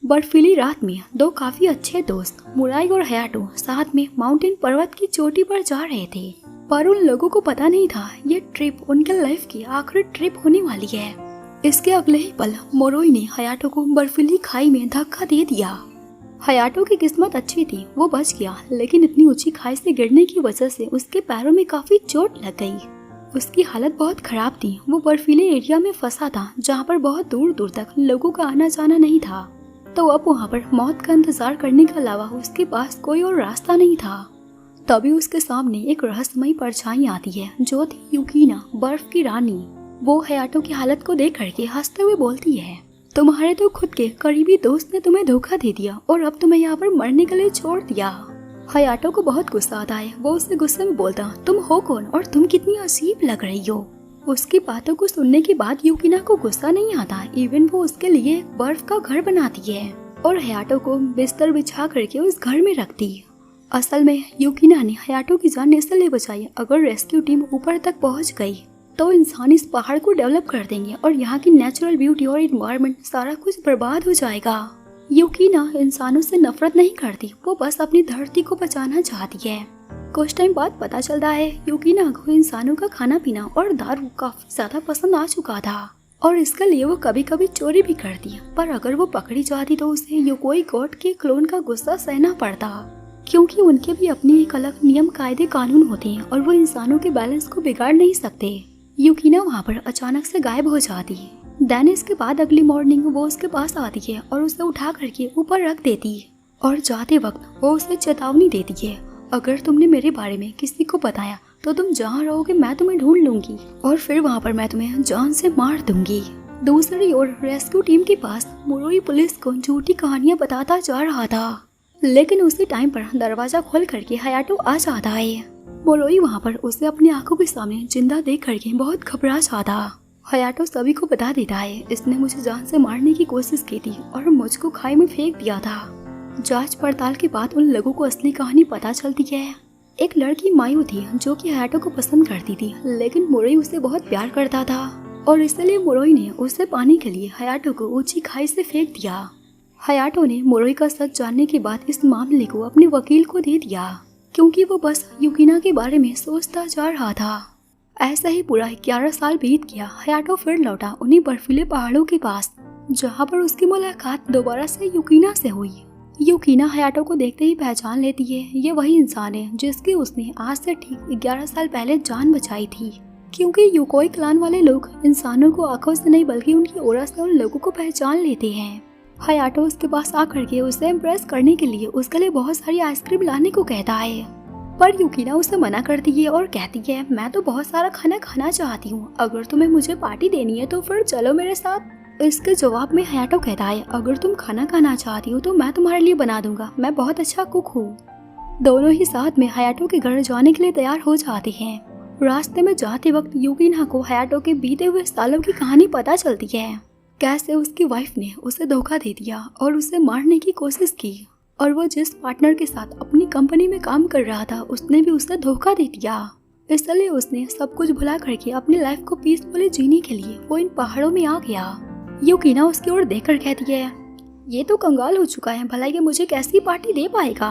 बर्फीली रात में दो काफी अच्छे दोस्त मुराई और हयाटो साथ में माउंटेन पर्वत की चोटी पर जा रहे थे। पर उन लोगों को पता नहीं था ये ट्रिप उनके लाइफ की आखिरी ट्रिप होने वाली है। इसके अगले ही पल मोरोई ने हयाटो को बर्फीली खाई में धक्का दे दिया। हयाटो की किस्मत अच्छी थी, वो बच गया, लेकिन इतनी ऊंची खाई से गिरने की वजह से उसके पैरों में काफी चोट लग गई। उसकी हालत बहुत खराब थी। वो बर्फीले एरिया में फंसा था जहाँ पर बहुत दूर दूर तक लोगों का आना जाना नहीं था। तो अब वहाँ पर मौत का इंतजार करने के अलावा उसके पास कोई और रास्ता नहीं था। तभी उसके सामने एक रहस्यमयी परछाई आती है जो थी यूकिना, बर्फ की रानी। वो हयाटो की हालत को देख करके हंसते हुए बोलती है, तुम्हारे तो खुद के करीबी दोस्त ने तुम्हें धोखा दे दिया और अब तुम्हें यहाँ पर मरने के लिए छोड़ दिया। हयाटो को बहुत गुस्सा आता है। वो उससे गुस्से में बोलता, तुम हो कौन और तुम कितनी अजीब लग रही हो। उसकी बातों को सुनने के बाद यूकिना को गुस्सा नहीं आता। इवन वो उसके लिए एक बर्फ का घर बनाती है और हयाटो को बिस्तर बिछा करके उस घर में रखती है। असल में यूकिना ने हयाटो की जान इसलिए बचाई, अगर रेस्क्यू टीम ऊपर तक पहुंच गई तो इंसान इस पहाड़ को डेवलप कर देंगे और यहाँ की नेचुरल ब्यूटी और इन्वायरमेंट सारा कुछ बर्बाद हो जाएगा। यूकिना इंसानों से नफरत नहीं करती, वो बस अपनी धरती को बचाना चाहती है। कुछ टाइम बाद पता चलता है यूकिना को इंसानों का खाना पीना और दारू काफी ज्यादा पसंद आ चुका था और इसके लिए वो कभी कभी चोरी भी करती है। पर अगर वो पकड़ी जाती तो उसे योकोई गॉड के क्लोन का गुस्सा सहना पड़ता, क्योंकि उनके भी अपने एक अलग नियम कायदे कानून होते हैं और वो इंसानों के बैलेंस को बिगाड़ नहीं सकते। यूकिना वहाँ पर अचानक से गायब हो जाती है। देन इसके बाद अगली मॉर्निंग वो उसके पास आती है और उसे उठा करके ऊपर रख देती है और जाते वक्त वो उसे चेतावनी देती है, अगर तुमने मेरे बारे में किसी को बताया तो तुम जहाँ रहोगे मैं तुम्हें ढूंढ लूंगी और फिर वहाँ पर मैं तुम्हें जान से मार दूंगी। दूसरी ओर रेस्क्यू टीम के पास मोरोई पुलिस को झूठी कहानियाँ बताता जा रहा था, लेकिन उसी टाइम पर दरवाजा खोल करके हयाटो आ जाता है। मोरोई वहाँ पर उसे अपनी आंखों के सामने जिंदा देख करके बहुत घबरा जाता। हयाटो सभी को बता देता है, इसने मुझे जान से मारने की कोशिश की थी और मुझको खाई में फेंक दिया था। जांच पड़ताल के बाद उन लोगों को असली कहानी पता चलती है। एक लड़की मायू थी जो कि हयाटो को पसंद करती थी, लेकिन मोरोई उसे बहुत प्यार करता था और इसलिए मोरोई ने उसे पाने के लिए हयाटो को ऊंची खाई से फेंक दिया। हयाटो ने मोरोई का सच जानने के बाद इस मामले को अपने वकील को दे दिया, क्योंकि वो बस यूकिना के बारे में सोचता जा रहा था। ऐसा ही पूरा 11 साल बीत गया। हयाटो फिर लौटा उन्हीं बर्फीले पहाड़ों के पास जहाँ पर उसकी मुलाकात दोबारा से यूकिना से हुई। यूकिना हयाटो को देखते ही पहचान लेती है, ये वही इंसान है जिसकी उसने आज से ठीक 11 साल पहले जान बचाई थी, क्योंकि यूकोई क्लान वाले लोग इंसानों को आंखों से नहीं बल्कि उनकी ऑरा से उन लोगों को पहचान लेते हैं। हयाटो उसके पास आकर के उसे इम्प्रेस करने के लिए उसके लिए बहुत सारी आइसक्रीम लाने को कहता है, पर यूकिना उसे मना करती है और कहती है, मैं तो बहुत सारा खाना खाना चाहती हूँ, अगर तुम्हें मुझे पार्टी देनी है तो फिर चलो मेरे साथ। इसके जवाब में हयाटो कहता है, अगर तुम खाना खाना चाहती हो तो मैं तुम्हारे लिए बना दूंगा, मैं बहुत अच्छा कुक हूँ। दोनों ही साथ में हयाटो के घर जाने के लिए तैयार हो जाते हैं। रास्ते में जाते वक्त यूकिना को हयाटो के बीते हुए सालों की कहानी पता चलती है, कैसे उसकी वाइफ ने उसे धोखा दे दिया और उसे मारने की कोशिश की, और वो जिस पार्टनर के साथ अपनी कंपनी में काम कर रहा था उसने भी उसे धोखा दे दिया। इसलिए उसने सब कुछ भुला करके अपनी लाइफ को पीसफुली जीने के लिए वो इन पहाड़ों में आ गया। यूकिना उसकी ओर देखकर कहती है, ये तो कंगाल हो चुका है, भला ये मुझे कैसी पार्टी दे पाएगा।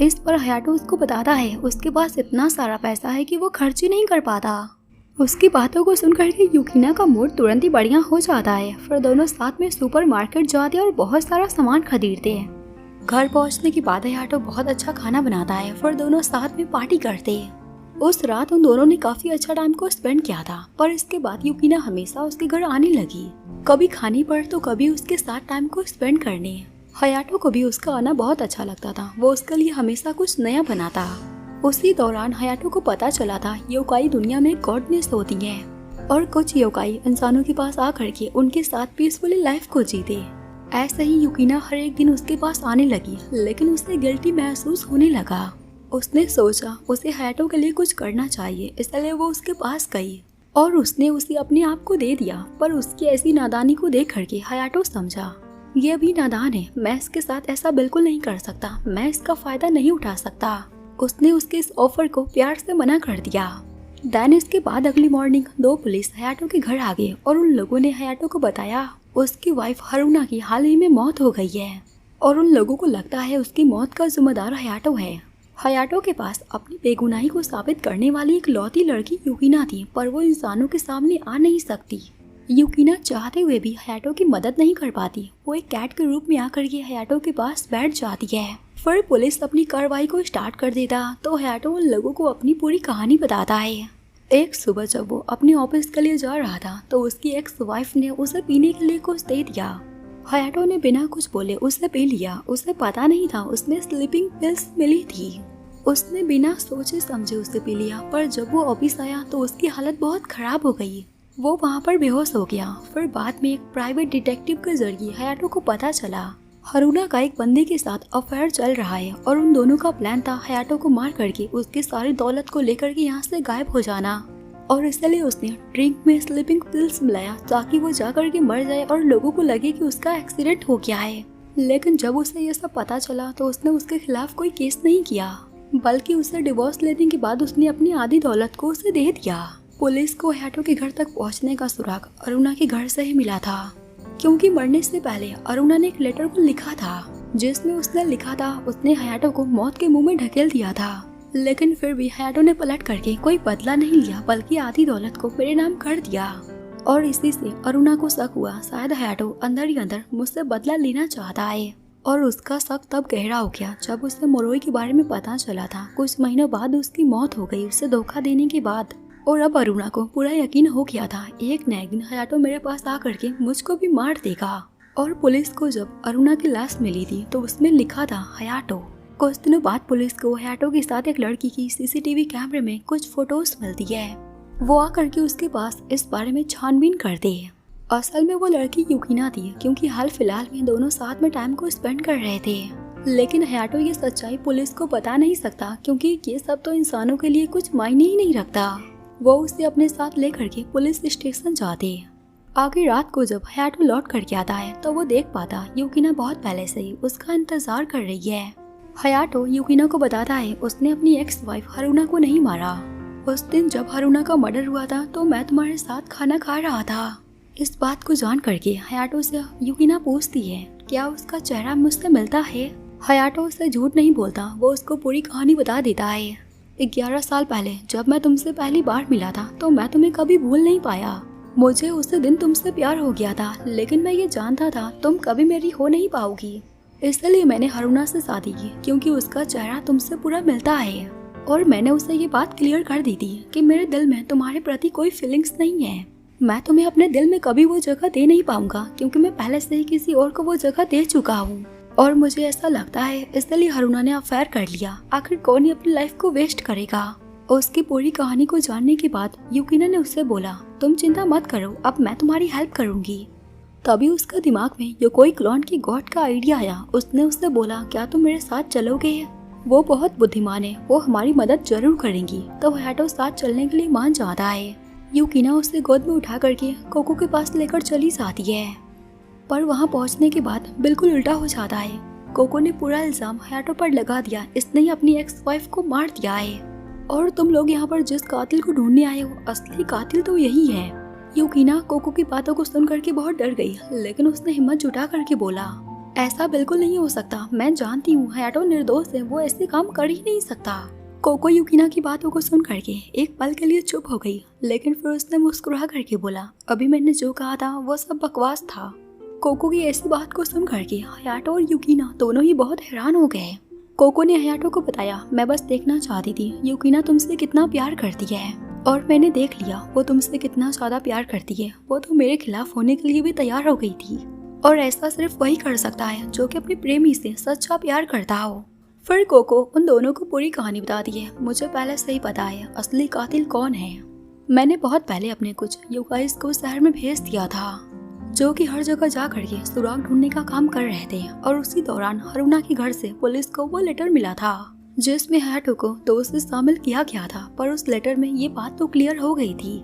इस पर हयाटो उसको बताता है उसके पास इतना सारा पैसा है कि वो खर्च ही नहीं कर पाता। उसकी बातों को सुनकर के यूकिना का मूड तुरंत ही बढ़िया हो जाता है। फिर दोनों साथ में सुपरमार्केट जाते हैं और बहुत सारा सामान खरीदते हैं। घर पहुंचने के बाद हयाटो बहुत अच्छा खाना बनाता है, फिर दोनों साथ में पार्टी करते हैं। उस रात उन दोनों ने काफी अच्छा टाइम को स्पेंड किया था, पर इसके बाद यूकिना हमेशा उसके घर आने लगी, कभी खाने पर तो कभी उसके साथ टाइम को स्पेंड करने। हयाटो को भी उसका आना बहुत अच्छा लगता था, वो उसके लिए हमेशा कुछ नया बनाता। उसी दौरान हयाटो को पता चला था योकाई दुनिया में गॉडनेस होती है और कुछ योकाई इंसानों के पास आकर के उनके साथ पीसफुली लाइफ को जीते। ऐसे ही यूकिना हर एक दिन उसके पास आने लगी, लेकिन उसे गिल्टी महसूस होने लगा। उसने सोचा उसे हयाटो के लिए कुछ करना चाहिए, इसलिए वो उसके पास गई और उसने उसे अपने आप को दे दिया। पर उसकी ऐसी नादानी को देख करके हयाटो समझा, ये भी नादान है, मैं इसके साथ ऐसा बिल्कुल नहीं कर सकता, मैं इसका फायदा नहीं उठा सकता। उसने उसके इस ऑफर को प्यार से मना कर दिया। देन इसके बाद अगली मॉर्निंग दो पुलिस हयाटो के घर आ गए और उन लोगों ने हयाटो को बताया उसकी वाइफ हरुना की हाल ही में मौत हो गई है और उन लोगों को लगता है उसकी मौत का जिम्मेदार हयाटो है। हयाटो के पास अपनी बेगुनाही को साबित करने वाली एक लौती लड़की यूकिना थी, पर वो इंसानों के सामने आ नहीं सकती। यूकिना चाहते हुए भी हयाटो की मदद नहीं कर पाती। वो एक कैट के रूप में आकर के हयाटो के पास बैठ जाती है। फिर पुलिस अपनी कार्रवाई को स्टार्ट कर देता तो हयाटो उन लोगों को अपनी पूरी कहानी बताता है। एक सुबह जब वो अपने ऑफिस के लिए जा रहा था तो उसकी एक्स वाइफ ने उसे पीने के लिए कुछ दे दिया। हयाटो ने बिना कुछ बोले उसे पी लिया। उसे पता नहीं था उसमें स्लीपिंग पिल्स मिली थी। उसने बिना सोचे समझे उसे पी लिया, पर जब वो ऑफिस आया तो उसकी हालत बहुत खराब हो गई। वो वहाँ पर बेहोश हो गया। फिर बाद में एक प्राइवेट डिटेक्टिव के जरिए हयाटो को पता चला हरुना का एक बंदे के साथ अफेयर चल रहा है और उन दोनों का प्लान था हयाटो को मार करके उसकी सारी दौलत को लेकर के यहाँ से गायब हो जाना। और इसलिए उसने ड्रिंक में स्लीपिंग पिल्स मिलाया ताकि वो जाकर के मर जाए और लोगों को लगे कि उसका एक्सीडेंट हो गया है। लेकिन जब उसे ये सब पता चला तो उसने उसके खिलाफ कोई केस नहीं किया, बल्कि उसे डिवोर्स लेने के बाद उसने अपनी आधी दौलत को उसे दे दिया। पुलिस को हयाटो के घर तक पहुंचने का सुराग अरुणा के घर से ही मिला था, क्योंकि मरने से पहले अरुणा ने एक लेटर को लिखा था जिसमें उसने लिखा था उसने हयाटो को मौत के मुंह में ढकेल दिया था। लेकिन फिर भी हयाटो ने पलट करके कोई बदला नहीं लिया, बल्कि आधी दौलत को मेरे नाम कर दिया। और इसी से अरुणा को शक हुआ शायद हयाटो अंदर ही अंदर मुझसे बदला लेना चाहता है। और उसका शक तब गहरा हो गया जब उसे मोरोई के बारे में पता चला था। कुछ महीनों बाद उसकी मौत हो गई उसे धोखा देने के बाद। और अब अरुणा को पूरा यकीन हो गया था एक न एक दिन हयाटो मेरे पास आकर के मुझको भी मार देगा। और पुलिस को जब अरुणा की लाश मिली थी तो उसमें लिखा था हयाटो। कुछ दिनों बाद पुलिस को हयाटो के साथ एक लड़की की सीसीटीवी कैमरे में कुछ फोटोज मिलती है। वो आकर के उसके पास इस बारे में छानबीन करती है। असल में वो लड़की यूकिना थी, क्योंकि हाल फिलहाल में दोनों साथ में टाइम को स्पेंड कर रहे थे। लेकिन हयाटो ये सच्चाई पुलिस को बता नहीं सकता, क्योंकि ये सब तो इंसानों के लिए कुछ मायने ही नहीं रखता। वो उसे अपने साथ लेकर के पुलिस स्टेशन जाते। आगे रात को जब हयाटो लौट करके आता है तो वो देख पाता यूकिना बहुत पहले से ही उसका इंतजार कर रही है। हयाटो यूकिना को बताता है उसने अपनी एक्स वाइफ हरुना को नहीं मारा। उस दिन जब हरुना का मर्डर हुआ था तो मैं तुम्हारे साथ खाना खा रहा था। इस बात को जान करके हयाटो से यूकिना पूछती है क्या उसका चेहरा मुझसे मिलता है। हयाटो उससे झूठ नहीं बोलता, वो उसको पूरी कहानी बता देता है। 11 साल पहले जब मैं तुमसे पहली बार मिला था तो मैं तुम्हें कभी भूल नहीं पाया। मुझे उस दिन तुमसे प्यार हो गया था, लेकिन मैं ये जानता था तुम कभी मेरी हो नहीं पाओगी। इसलिए मैंने हरुना से शादी की, क्योंकि उसका चेहरा तुमसे पूरा मिलता है। और मैंने उसे ये बात क्लियर कर दी थी कि मेरे दिल में तुम्हारे प्रति कोई फीलिंग्स नहीं है। मैं तुम्हें अपने दिल में कभी वो जगह दे नहीं पाऊंगा, क्योंकि मैं पहले से ही किसी और को वो जगह दे चुका हूँ। और मुझे ऐसा लगता है इसलिए हरुना ने अफेयर कर लिया। आखिर कौन ही अपनी लाइफ को वेस्ट करेगा। उसकी पूरी कहानी को जानने के बाद यूकिना ने उससे बोला तुम चिंता मत करो, अब मैं तुम्हारी हेल्प करूंगी। तभी उसका दिमाग में योकोई क्लोन की गॉड का आइडिया आया। उसने उससे बोला क्या तुम मेरे साथ चलोगे। वो बहुत बुद्धिमान है, वो हमारी मदद जरूर करेंगी। तो हयाटो साथ चलने के लिए मान जाता है। यूकिना उसे गोद में उठा करके कोको के पास लेकर चली जाती है, पर वहाँ पहुँचने के बाद बिल्कुल उल्टा हो जाता है। कोको ने पूरा इल्जाम हयाटो पर लगा दिया, इसने ही अपनी एक्स वाइफ को मार दिया है। और तुम लोग यहाँ पर जिस कातिल को ढूंढने आए हो असली कातिल तो यही है। यूकिना कोको की बातों को सुन करके बहुत डर गई, लेकिन उसने हिम्मत जुटा करके बोला ऐसा बिल्कुल नहीं हो सकता, मैं जानती हूँ हयाटो निर्दोष है, वो ऐसे काम कर ही नहीं सकता। कोको यूकिना की बातों को सुन करके एक पल के लिए चुप हो गई, लेकिन फिर उसने मुस्कुरा करके बोला अभी मैंने जो कहा था वो सब बकवास था। कोको की ऐसी बात को सुन करके हयाटो और यूकिना दोनों ही बहुत हैरान हो गए। कोको ने हयाटो को बताया मैं बस देखना चाहती थी यूकिना तुमसे कितना प्यार करती है, और मैंने देख लिया वो तुमसे कितना ज्यादा प्यार करती है। वो तो मेरे खिलाफ होने के लिए भी तैयार हो गई थी, और ऐसा सिर्फ वही कर सकता है जो कि अपने प्रेमी से सच्चा प्यार करता हो। फिर कोको उन दोनों को पूरी कहानी बताती है मुझे पहले से ही पता है असली कातिल कौन है। मैंने बहुत पहले अपने कुछ युगाइस को शहर में भेज दिया था, जो कि हर जगह जा करके सुराग ढूंढने का काम कर रहे थे। और उसी दौरान हरुना के घर से पुलिस को वो लेटर मिला था जिसमें हयाटो को दोस्त शामिल किया गया था। पर उस लेटर में ये बात तो क्लियर हो गई थी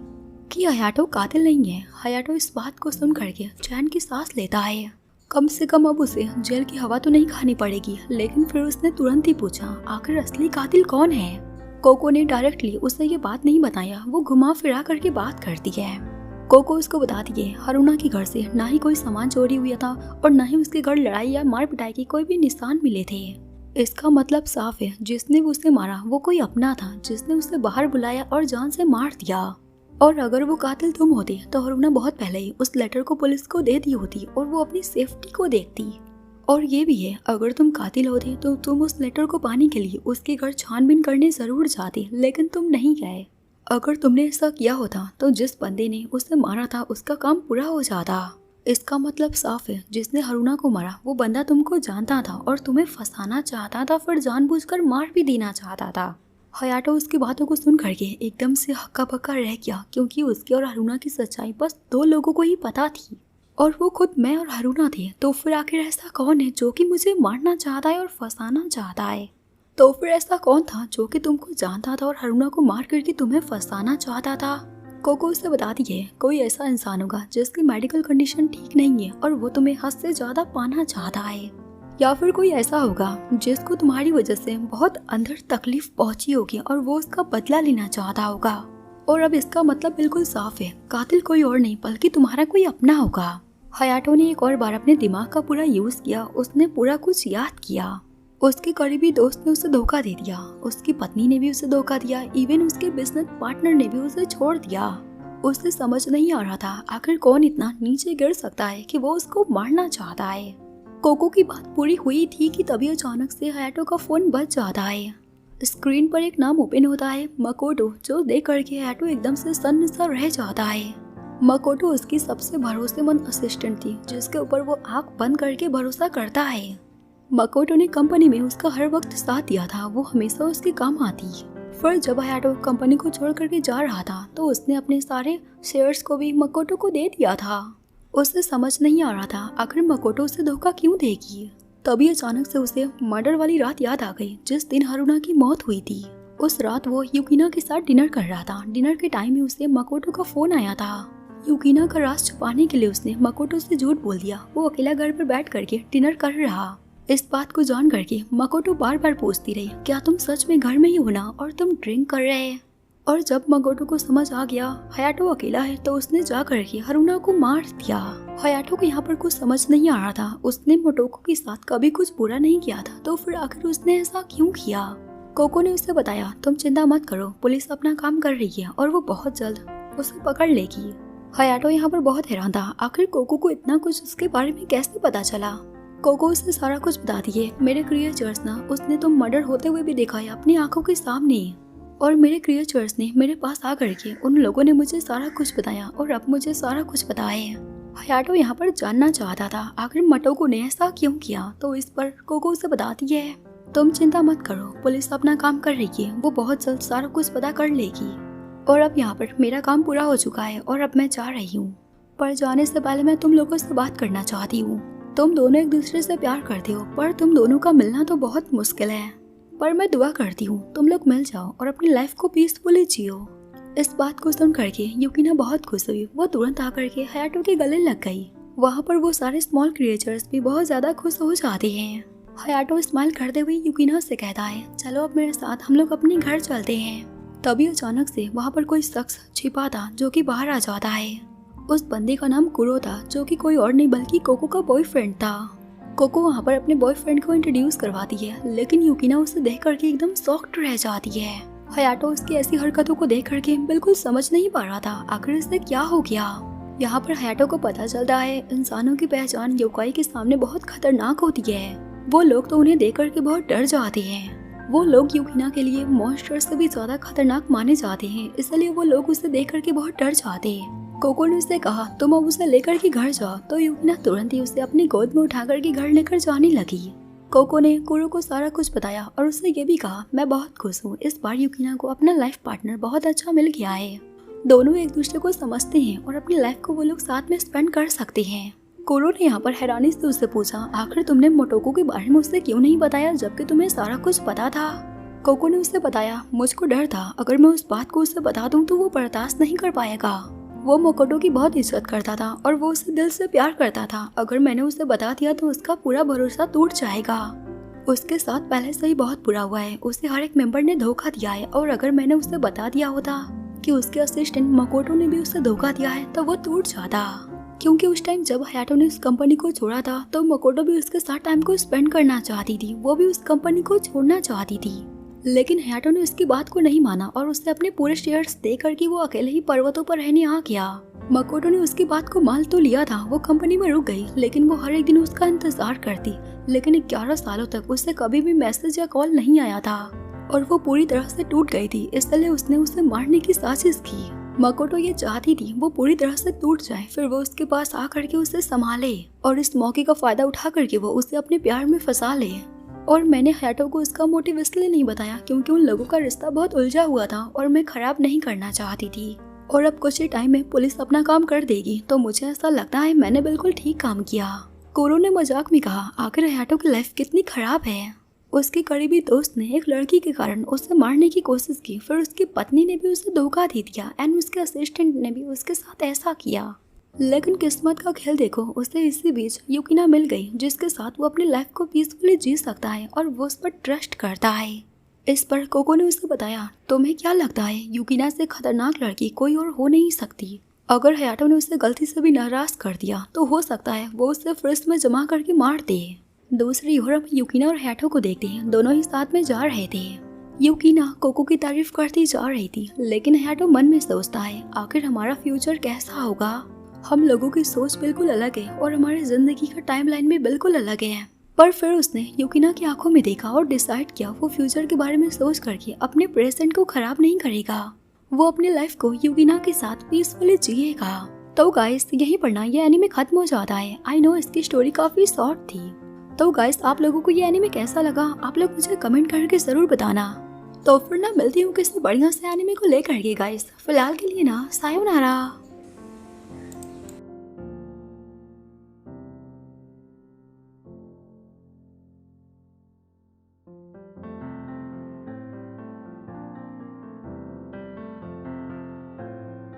कि हयाटो कातिल नहीं है। हयाटो इस बात को सुन करके चैन की सांस लेता है, कम से कम अब उसे जेल की हवा तो नहीं खानी पड़ेगी। लेकिन फिर उसने तुरंत ही पूछा आखिर असली कातिल कौन है। कोको ने डायरेक्टली उसे ये बात नहीं बताया, वो घुमा फिरा करके बात करती है। कोको उसको बता दिए हारूना के घर से ना ही कोई सामान चोरी हुआ था और ना ही उसके घर लड़ाई या मार पिटाई के कोई भी निशान मिले थे। इसका मतलब साफ है, जिसने उसे मारा वो कोई अपना था जिसने उसे बाहर बुलाया और जान से मार दिया। और अगर वो कातिल तुम होते तो हारूना बहुत पहले ही उस लेटर को पुलिस को दे दी होती और वो अपनी सेफ्टी को देखती। और ये भी है, अगर तुम कातिल होते तो तुम उस लेटर को पाने के लिए उसके घर छानबीन करने जरूर जाते, लेकिन तुम नहीं गए। अगर तुमने ऐसा किया होता तो जिस बंदे ने उसे मारा था उसका काम पूरा हो जाता। इसका मतलब साफ है, जिसने हारूना को मारा वो बंदा तुमको जानता था और तुम्हें फंसाना चाहता था, फिर जानबूझकर मार भी देना चाहता था। हयाटो उसकी बातों को सुन करके एकदम से हक्का बक्का रह गया, क्योंकि उसके और हारूना की सच्चाई बस 2 लोगों को ही पता थी और वो खुद मैं और हारूना थे। तो फिर आखिर ऐसा कौन है जो कि मुझे मारना चाहता है और फंसाना चाहता है? तो फिर ऐसा कौन था जो कि तुमको जानता था और हारूना को मार करके तुम्हें फंसाना चाहता था? कोको उसे बता दिए, कोई ऐसा इंसान होगा जिसकी मेडिकल कंडीशन ठीक नहीं है और वो तुम्हें हद से ज्यादा पाना चाहता है, या फिर कोई ऐसा होगा जिसको तुम्हारी वजह से बहुत अंदर तकलीफ पहुंची होगी और वो उसका बदला लेना चाहता होगा। और अब इसका मतलब बिल्कुल साफ है, कातिल कोई और नहीं बल्कि तुम्हारा कोई अपना होगा। हयाटो ने एक और बार अपने दिमाग का पूरा यूज किया, उसने पूरा कुछ याद किया। उसके करीबी दोस्त ने उसे धोखा दे दिया, उसकी पत्नी ने भी उसे धोखा दिया, इवन उसके बिजनेस पार्टनर ने भी उसे छोड़ दिया। उसे समझ नहीं आ रहा था आखिर कौन इतना नीचे गिर सकता है कि वो उसको मारना चाहता है। कोको की बात पूरी हुई थी कि तभी अचानक से हयाटो का फोन बज जाता है। स्क्रीन पर एक नाम ओपन होता है, मकोटो, जो देख करके हयाटो एकदम से सन्न सा रह जाता है। मकोटो उसकी सबसे भरोसेमंद असिस्टेंट थी जिसके ऊपर वो आंख बंद करके भरोसा करता है। मकोटो ने कंपनी में उसका हर वक्त साथ दिया था, वो हमेशा उसके काम आती। फिर जब हयाटो कंपनी को छोड़ करके जा रहा था तो उसने अपने सारे शेयर्स को भी मकोटो को दे दिया था। उसे समझ नहीं आ रहा था आखिर मकोटो उसे धोखा क्यों देगी। तभी अचानक से उसे मर्डर वाली रात याद आ गई जिस दिन हारूना की मौत हुई थी। उस रात वो युकिना के साथ डिनर कर रहा था। डिनर के टाइम में उसे मकोटो का फोन आया था। युकिना का राज छुपाने के लिए उसने मकोटो से झूठ बोल दिया, वो अकेला घर पर बैठ करके डिनर कर रहा। इस बात को जान करके मकोटो बार बार पूछती रही, क्या तुम सच में घर में ही हो ना और तुम ड्रिंक कर रहे हैं? और जब मकोटो को समझ आ गया हयाटो अकेला है तो उसने जा करके हारूना को मार दिया। हयाटो को यहाँ पर कुछ समझ नहीं आ रहा था, उसने मोटोको के साथ कभी कुछ बुरा नहीं किया था, तो फिर आखिर उसने ऐसा क्यों किया? कोको ने उसे बताया, तुम चिंता मत करो, पुलिस अपना काम कर रही है और वो बहुत जल्द उसे पकड़ लेगी। हयाटो यहाँ पर बहुत हैरान था, आखिर कोको को इतना कुछ उसके बारे में कैसे पता चला। कोको उसे सारा कुछ बता दिए, मेरे क्रिएचर्स ना, उसने तो मर्डर होते हुए भी देखा है अपनी आंखों के सामने, और मेरे क्रिएचर्स ने मेरे पास आ करके उन लोगों ने मुझे सारा कुछ बताया और अब मुझे सारा कुछ पता है। हयाटो यहाँ पर जानना चाहता था आखिर मटोको ने ऐसा क्यों किया, तो इस पर कोको उसे बताती है, तुम चिंता मत करो, पुलिस अपना काम कर रही है, वो बहुत जल्द सारा कुछ पता कर लेगी। और अब यहाँ पर मेरा काम पूरा हो चुका है और अब मैं जा रही हूँ, पर जाने से पहले मैं तुम लोगों से बात करना चाहती हूँ। तुम दोनों एक दूसरे से प्यार करते हो पर तुम दोनों का मिलना तो बहुत मुश्किल है, पर मैं दुआ करती हूँ तुम लोग मिल जाओ और अपनी लाइफ को पीसफुली जियो। इस बात को सुन करके युकिना बहुत खुश हुई, वो तुरंत आकर के हयाटो के गले लग गई। वहाँ पर वो सारे स्मॉल क्रिएचर्स भी बहुत ज्यादा खुश हो जाते हैं। हयाटो स्माइल करते हुए युकिना से कहता है, चलो अब मेरे साथ हम लोग अपने घर चलते हैं। तभी अचानक से वहाँ पर कोई शख्स छिपा था जो कि बाहर आ जाता है। उस बंदे का नाम कुरो था जो कि कोई और नहीं बल्कि कोको का बॉयफ्रेंड था। कोको वहाँ पर अपने बॉयफ्रेंड को इंट्रोड्यूस करवाती है, लेकिन युकिना उसे देख करके एकदम शॉक्ड रह जाती है। हयाटो उसकी ऐसी हरकतों को देख करके बिल्कुल समझ नहीं पा रहा था आखिर इसे क्या हो गया। यहाँ पर हयाटो को पता चलता है इंसानों की पहचान योकाई के सामने बहुत खतरनाक होती है। वो लोग तो उन्हें देख करके बहुत डर जाते हैं। वो लोग युकिना के लिए मॉन्स्टर से भी ज्यादा खतरनाक माने जाते हैं, इसलिए वो लोग उसे देख करके बहुत डर जाते हैं। कोको ने उससे कहा, तुम अब उसे लेकर के घर जाओ, तो युकिना तुरंत ही उसे अपनी गोद में उठा करके घर लेकर जाने लगी। कोको ने कुरो को सारा कुछ बताया और उससे ये भी कहा, मैं बहुत खुश हूँ, इस बार युकिना को अपना लाइफ पार्टनर बहुत अच्छा मिल गया है। दोनों एक दूसरे को समझते हैं और अपनी लाइफ को वो लोग साथ में स्पेंड कर सकते हैं। कुरो ने यहाँ पर हैरानी से उससे पूछा, आखिर तुमने मोटोको के बारे में उससे क्यों नहीं बताया जबकि तुम्हें सारा कुछ पता था? कोको ने उससे बताया, मुझको डर था अगर मैं उस बात को उससे बता दूं तो वो बर्दाश्त नहीं कर पाएगा। वो मोकोटो की बहुत इज्जत करता था और वो उसे दिल से प्यार करता था, अगर मैंने उसे बता दिया तो उसका पूरा भरोसा टूट जाएगा। उसके साथ पहले से ही बहुत बुरा हुआ है, उसे हर एक मेंबर ने धोखा दिया है और अगर मैंने उसे बता दिया होता कि उसके असिस्टेंट मकोटो ने भी उसे धोखा दिया है तो वो टूट जाता, क्योंकि उस टाइम जब हयाटो ने उस कंपनी को छोड़ा था तो मकोटो भी उसके साथ टाइम को स्पेंड करना चाहती थी, वो भी उस कंपनी को छोड़ना चाहती थी। लेकिन हयाटो ने उसकी बात को नहीं माना और उससे अपने पूरे शेयर्स दे करके वो अकेले ही पर्वतों पर रहने आ गया। मकोटो ने उसकी बात को मान तो लिया था, वो कंपनी में रुक गई, लेकिन वो हर एक दिन उसका इंतजार करती। लेकिन 11 सालों तक उससे कभी भी मैसेज या कॉल नहीं आया था और वो पूरी तरह से टूट गई थी, इसलिए उसने उसे मारने की साजिश की। मकोटो ये चाहती थी वो पूरी तरह से टूट जाए, फिर वो उसके पास आ करके उसे संभाले और इस मौके का फायदा उठा करके वो उसे अपने प्यार में फंसा ले। और मैंने हयाटो को उसका मोटिव इसलिए नहीं बताया क्योंकि उन लोगों का रिश्ता बहुत उलझा हुआ था और मैं खराब नहीं करना चाहती थी। और अब कुछ ही टाइम में पुलिस अपना काम कर देगी, तो मुझे ऐसा लगता है मैंने बिल्कुल ठीक काम किया। कोरो ने मजाक में कहा, आखिर हयाटो की लाइफ कितनी खराब है। उसके करीबी दोस्त ने एक लड़की के कारण उसे मारने की कोशिश की, फिर उसकी पत्नी ने भी उसे धोखा दे दिया एंड उसके असिस्टेंट ने भी उसके साथ ऐसा किया। लेकिन किस्मत का खेल देखो, उसे इसी बीच युकिना मिल गई जिसके साथ वो अपनी लाइफ को पीसफुली जी सकता है और वो उस पर ट्रस्ट करता है। इस पर कोको ने उसे बताया, तुम्हें क्या लगता है युकिना से खतरनाक लड़की कोई और हो नहीं सकती। अगर हयाटो ने उसे गलती से भी नाराज कर दिया तो हो सकता है वो उसे फ्रिज में जमा करके मार दे। दूसरी ओर हम युकिना और हयाटो को देखते हैं, दोनों ही साथ में जा रहे थे। युकिना कोको की तारीफ करती जा रही थी, लेकिन हयाटो मन में सोचता है आखिर हमारा फ्यूचर कैसा होगा। हम लोगों की सोच बिल्कुल अलग है और हमारी जिंदगी का टाइमलाइन भी बिल्कुल अलग है। पर फिर उसने युकिना की आंखों में देखा और डिसाइड किया वो फ्यूचर के बारे में सोच करके अपने प्रेजेंट को खराब नहीं करेगा, वो अपनी लाइफ को युकिना के साथ पीसफुली जिएगा। तो गाइस यहीं पर ना ये एनीमे खत्म हो जाता है। आई नो इसकी स्टोरी काफी शॉर्ट थी। तो गाइस आप लोगों को ये एनीमे कैसा लगा आप लोग मुझे कमेंट करके जरूर बताना। तो फिर ना मिलती हूँ किसी बढ़िया से एनीमे को लेकर के गाइस। फिलहाल के लिए ना सायोनारा।